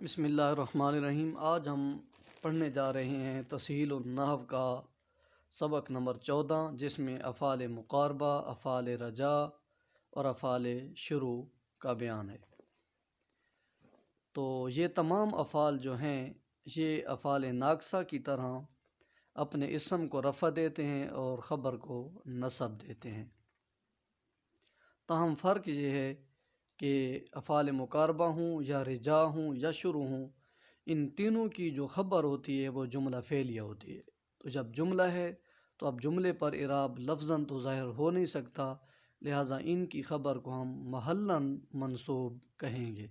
بسم اللہ الرحمن الرحیم۔ آج ہم پڑھنے جا رہے ہیں تسہیل النحو کا سبق نمبر 14، جس میں افعال مقاربہ، افعال رجاء اور افعال شروع کا بیان ہے۔ تو یہ تمام افعال جو ہیں یہ افعال ناقصہ کی طرح اپنے اسم کو رفع دیتے ہیں اور خبر کو نصب دیتے ہیں۔ تاہم فرق یہ ہے کہ افعال مقاربہ ہوں یا رجاء ہوں یا شروع ہوں، ان تینوں کی جو خبر ہوتی ہے وہ جملہ فعلیہ ہوتی ہے۔ تو جب جملہ ہے تو اب جملے پر اعراب لفظاً تو ظاہر ہو نہیں سکتا، لہٰذا ان کی خبر کو ہم محلاً منصوب کہیں گے۔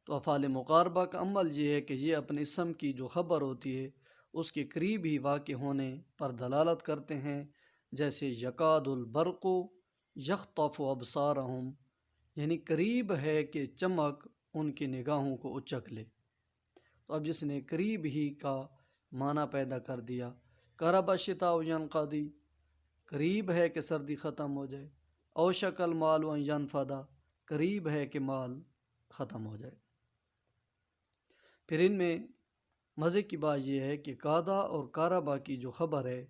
تو افعال مقاربہ کا عمل یہ ہے کہ یہ اپنے اسم کی جو خبر ہوتی ہے اس کے قریب ہی واقع ہونے پر دلالت کرتے ہیں، جیسے یکاد البرق یخطف ابصارہم، یعنی قریب ہے کہ چمک ان کی نگاہوں کو اچک لے۔ تو اب جس نے قریب ہی کا معنی پیدا کر دیا، قرب الشتاء ینقضی، قریب ہے کہ سردی ختم ہو جائے، اوشک المال ان ینفد، قریب ہے کہ مال ختم ہو جائے۔ پھر ان میں مزے کی بات یہ ہے کہ قادہ اور قاربہ کی جو خبر ہے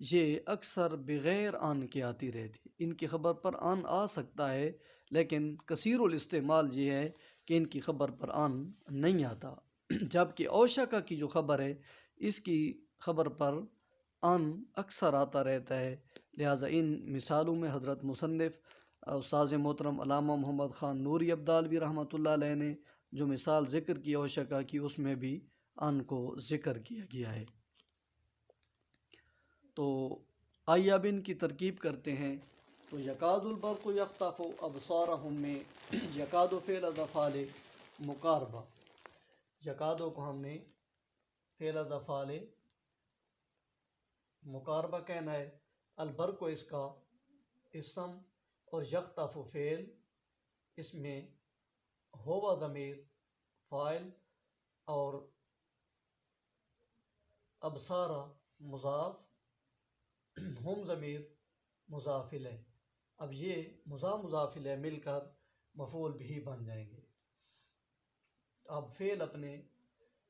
یہ اکثر بغیر ان کے آتی رہتی ہے۔ ان کی خبر پر ان آ سکتا ہے، لیکن کثیر الاستعمال یہ ہے کہ ان کی خبر پر ان نہیں آتا، جبکہ اوشکا کی جو خبر ہے اس کی خبر پر ان اکثر آتا رہتا ہے۔ لہٰذا ان مثالوں میں حضرت مصنف استاذ محترم علامہ محمد خان نوری عبدالوی رحمۃ اللہ علیہ نے جو مثال ذکر کی اوشکا کی، اس میں بھی ان کو ذکر کیا گیا ہے۔ تو آئیے اب ان کی ترکیب کرتے ہیں۔ تو یکاد البرق یخطف ابصارہم میں یکاد فعل از افعال مقاربہ، یکادو کو ہم نے فعل از افعال مقاربہ کہنا ہے، البرق اس کا اسم اور یخطف فعل، اس میں ہوا ضمیر فاعل اور ابصارہ مضاف، ہم ضمیر مضاف الیہ۔ اب یہ مضاف الیہ مل کر مفعول بھی بن جائیں گے۔ اب فعل اپنے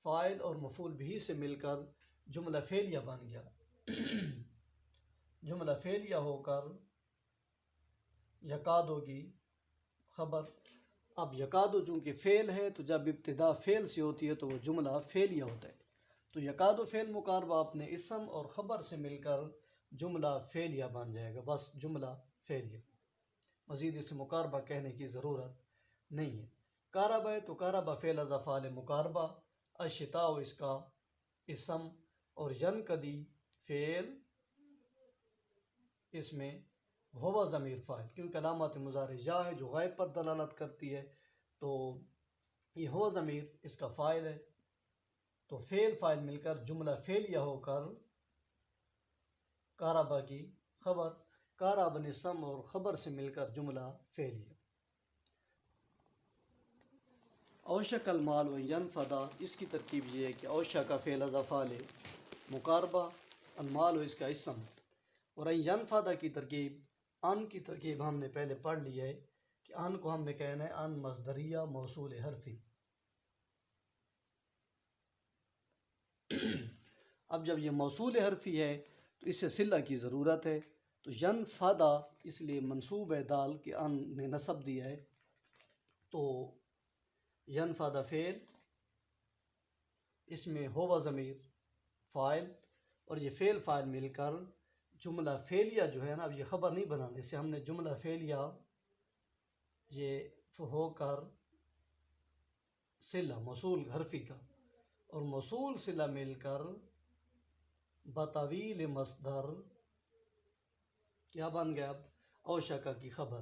فاعل اور مفعول بھی سے مل کر جملہ فعلیہ بن گیا، جملہ فعلیہ ہو کر یکادو کی خبر۔ اب یکادو چونکہ فعل ہے تو جب ابتدا فعل سے ہوتی ہے تو وہ جملہ فعلیہ ہوتا ہے۔ تو یکادو فعل مقاربہ اپنے اسم اور خبر سے مل کر جملہ فعلیہ بن جائے گا، بس جملہ فعلیہ، مزید اسے مقاربہ کہنے کی ضرورت نہیں ہے۔ قاربہ ہے تو قاربہ فعل از افعال مقاربہ، الشتاء اس کا اسم اور ینقضی فعل، اس میں ہوا ضمیر فاعل، کیونکہ علامت مضارع یا ہے جو غائب پر دلالت کرتی ہے، تو یہ ہوا ضمیر اس کا فاعل ہے، تو فعل فاعل مل کر جملہ فعلیہ ہو کر قاربہ کی خبر، قاربہ اسم اور خبر سے مل کر جملہ فعلیہ۔ اوشک المال و ینفدا، اس کی ترکیب یہ ہے کہ اوشک کا فعل از افعال مقاربہ، المال و اس کا اسم، اور ینفدا کی ترکیب، ان کی ترکیب ہم نے پہلے پڑھ لی ہے کہ ان کو ہم نے کہنا ہے ان مصدریہ موصول حرفی۔ اب جب یہ موصول حرفی ہے تو اس سے صلہ کی ضرورت ہے، تو ینفدا اس لیے منصوب ہے دال کہ ان نے نصب دیا ہے، تو ینفدا فعل، اس میں ہوا ضمیر فاعل اور یہ فعل فاعل مل کر جملہ فعلیہ جو ہے نا، اب یہ خبر نہیں بنانے، اس سے ہم نے جملہ فعلیہ یہ ہو کر صلہ موصول حرفی کا اور موصول صلہ مل کر بطویل مصدر کیا بن گیا، اب اوشکا کی خبر،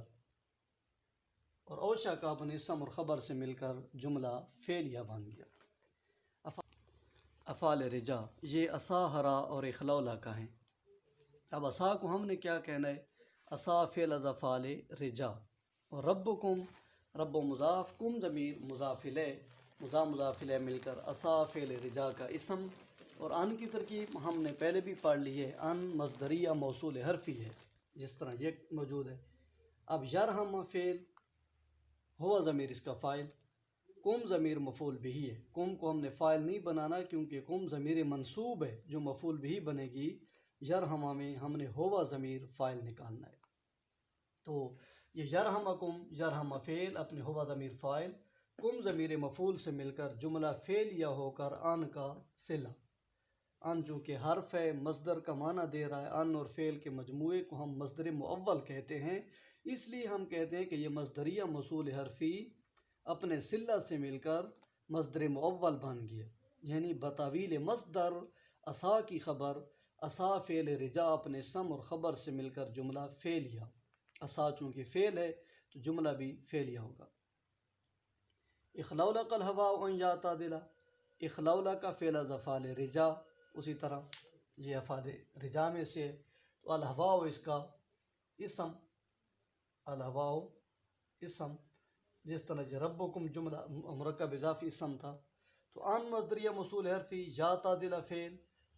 اور اوشکا اپنے اسم اور خبر سے مل کر جملہ فعلیہ بن گیا۔ افعال رجاء، یہ عصا، ہرا اور اخلولا کا ہیں۔ اب عصا کو ہم نے کیا کہنا ہے، عصا فعل از افعال رجاء، اور ربکم، رب و مضاف، کم ضمیر مضاف الیہ، مضاف الیہ مل کر عصا فعل رجاء کا اسم، اور ان کی ترکیب ہم نے پہلے بھی پڑھ لی ہے، ان مصدریہ موصول حرفی ہے جس طرح یہ موجود ہے۔ اب یرحم فعل، ہوا ضمیر اس کا فاعل، کم ضمیر مفعول بھی ہے، کم کو ہم نے فاعل نہیں بنانا کیونکہ کم ضمیر منصوب ہے جو مفعول بھی بنے گی۔ یرحمہ میں ہم نے ہوا ضمیر فاعل نکالنا ہے، تو یہ یرحمکم یرحمہ فعل اپنے ہوا ضمیر فاعل، کم ضمیر مفعول سے مل کر جملہ فعلیہ ہو کر ان کا صلہ۔ ان چونکہ حرف ہے، مصدر کا معنی دے رہا ہے، ان اور فعل کے مجموعے کو ہم مصدر مؤول کہتے ہیں، اس لیے ہم کہتے ہیں کہ یہ مصدریہ موصول حرفی اپنے صلہ سے مل کر مصدر مؤول بن گیا، یعنی بطویل مصدر عصا کی خبر، عصا فعل رجا اپنے اسم اور خبر سے مل کر جملہ فعلیہ، عصا چونکہ فعل ہے تو جملہ بھی فعلیہ ہوگا۔ اخلولک الہواء ان یعتدلا، اخلولک فعل افعال رجا، اسی طرح یہ افعال رجا میں سے ہے، تو الہواء اس کا اسم، الہواء اسم، جس طرح ربکم جملہ مرکب اضافی اسم تھا، تو ان مصدریہ موصول حرفی، یعتدل فعل،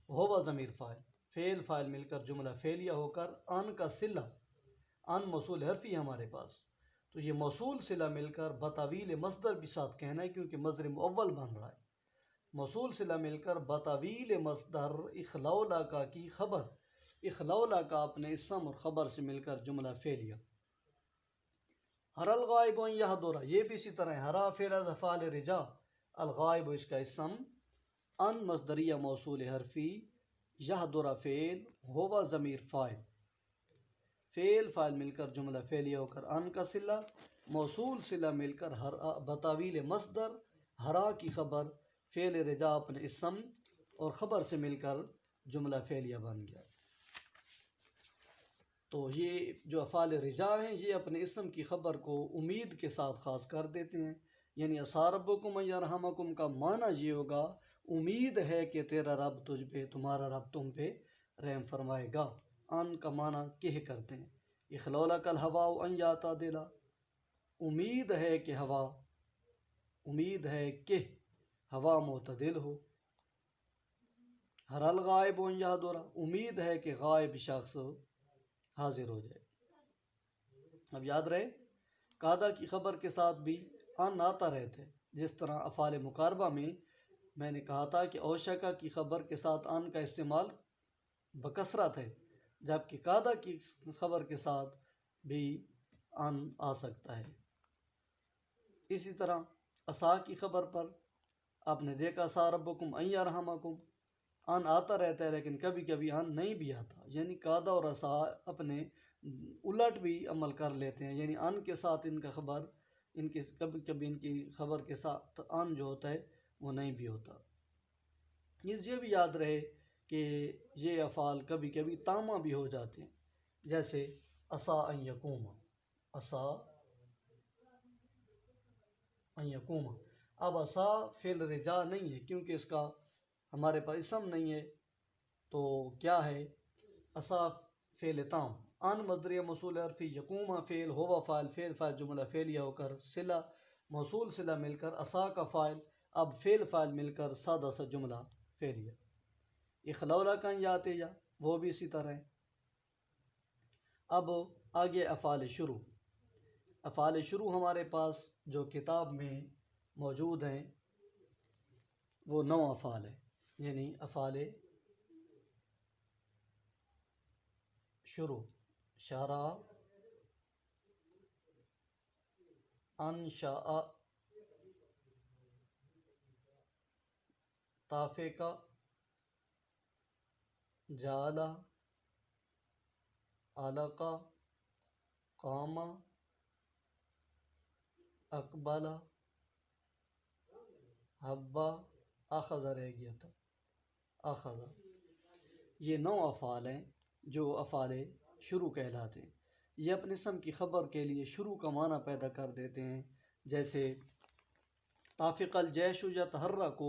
ہوا ضمیر فاعل، فعل فاعل مل کر جملہ فعلیہ ہو کر ان کا صلہ، ان موصول حرفی ہے ہمارے پاس، تو یہ موصول صلہ مل کر بطویل مصدر بھی ساتھ کہنا ہے کیونکہ مصدر مؤول بن رہا ہے، موصول صلہ مل کر بطویل مصدر اخلولک کی خبر، اخلولک اپنے اسم اور خبر سے مل کر جملہ فعلیہ۔ ہر الغائب ان یحضر، یہ بھی اسی طرح ہے، ہرا فعل افعال رجا، الغائب اس کا اسم، ان مصدریہ موصول حرفی، یحضر فعل، ہوا ضمیر فاعل، فعل فاعل مل کر جملہ فعلیہ ہو کر ان کا صلہ، موصول صلہ مل کر بطویل مصدر ہرا کی خبر، فعل رجا اپنے اسم اور خبر سے مل کر جملہ فعلیہ بن گیا۔ تو یہ جو افعال رجا ہیں یہ اپنے اسم کی خبر کو امید کے ساتھ خاص کر دیتے ہیں، یعنی عسیٰ ربکم ان یرحمکم کا معنی یہ ہوگا امید ہے کہ تیرا رب تجھ پہ، تمہارا رب تم پہ رحم فرمائے گا، ان کا معنی کہ کرتے ہیں۔ اخلولک الہواء ان یعتدلا، امید ہے کہ ہوا، امید ہے کہ ہوا معتدل ہو۔ ہر الغائب ان یحضر، امید ہے کہ غائب شخص حاضر ہو جائے۔ اب یاد رہے قاعدہ کی خبر کے ساتھ بھی ان آتا رہتا ہے، جس طرح افعال مقاربہ میں نے کہا تھا کہ اوشکا کی خبر کے ساتھ ان کا استعمال بکثرت ہے، جبکہ قاعدہ کی خبر کے ساتھ بھی ان آ سکتا ہے۔ اسی طرح عصا کی خبر پر آپ نے دیکھا عسیٰ ربکم ان یرحمکم، ان آتا رہتا ہے لیکن کبھی کبھی ان نہیں بھی آتا، یعنی قاعدہ اور عصا اپنے الٹ بھی عمل کر لیتے ہیں، یعنی ان کے ساتھ ان کا خبر، ان کے کبھی کبھی ان کی خبر کے ساتھ ان جو ہوتا ہے وہ نہیں بھی ہوتا۔ یہ بھی یاد رہے کہ یہ افعال کبھی کبھی تامہ بھی ہو جاتے ہیں، جیسے عسیٰ ان یقوم، عسیٰ ان یقوم، اب عسیٰ فعل رجا نہیں ہے کیونکہ اس کا ہمارے پاس اسم نہیں ہے، تو کیا ہے عسیٰ فعل تام، ان مصدریہ موصول حرفی، یقوم فعل، ہوا فاعل، فعل فاعل جملہ فعلیہ ہو کر صلہ، موصول صلہ مل کر عسیٰ کا فاعل، اب فعل فاعل مل کر سادہ سا جملہ فعلیہ۔ اخلولک ان یعتدلا، وہ بھی اسی طرح ہے۔ اب آگے افعال شروع، افعال شروع ہمارے پاس جو کتاب میں موجود ہیں وہ 9 افعال ہیں، یعنی افعال شروع، شرع، انشأ، طافق، جعل، علق، قام، اقبل، حب، اخذ رہ گیا تھا، اخذ، یہ 9 افعال ہیں جو افعال شروع کہلاتے ہیں۔ یہ اپنے اسم کی خبر کے لیے شروع کا معنی پیدا کر دیتے ہیں، جیسے طافق الجیش یتحرک،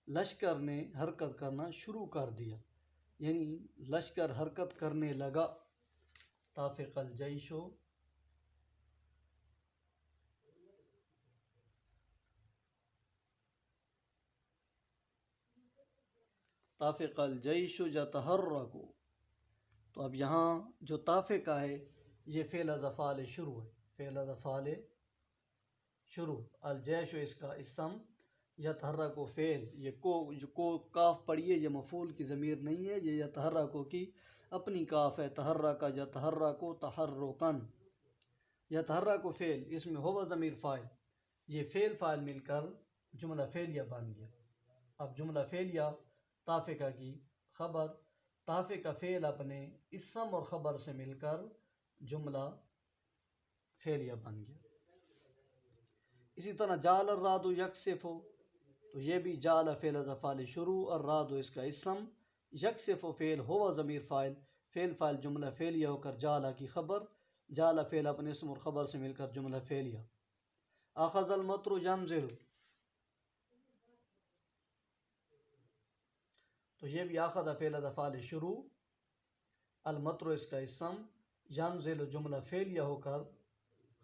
لشکر نے حرکت کرنا شروع کر دیا، یعنی لشکر حرکت کرنے لگا، طافق الجیش، طافق الجیش یتحرک، تو اب یہاں جو طافقہ ہے یہ فعل از افعال شروع ہے، فعل از افعال شروع، الجیش اس کا اسم، یتحرک و فعل، یہ کو کاف پڑھیے، یہ مفعول کی ضمیر نہیں ہے، یہ یتحرک کی اپنی کاف ہے، تحرک یتحرک تحرکن، یتحرک و فعل، اس میں ہوا ضمیر فاعل، یہ فعل فاعل مل کر جملہ فعلیہ بن گیا۔ اب جملہ فعلیہ طافقہ کی خبر، طافقہ فعل اپنے اسم اور خبر سے مل کر جملہ فعلیہ بن گیا۔ اسی طرح جعل الرعد یکسف، تو یہ بھی جعل فعل از افعال شروع، الرعد اس کا اسم، یکسف فعل ہوا ضمیر فاعل، فعل فاعل جملہ فعلیہ ہو کر جعل کی خبر، جعل فعل اپنے اسم اور خبر سے مل کر جملہ فعلیہ۔ اخذ المطر ینزل، تو یہ بھی اخذ فعل از افعال شروع، المطر اس کا اسم، ینزل جملہ فعلیہ ہو کر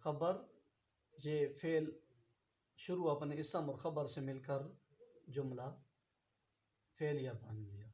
خبر، یہ فعل شروع اپنے اسم اور خبر سے مل کر جملہ فعلیہ بن گیا۔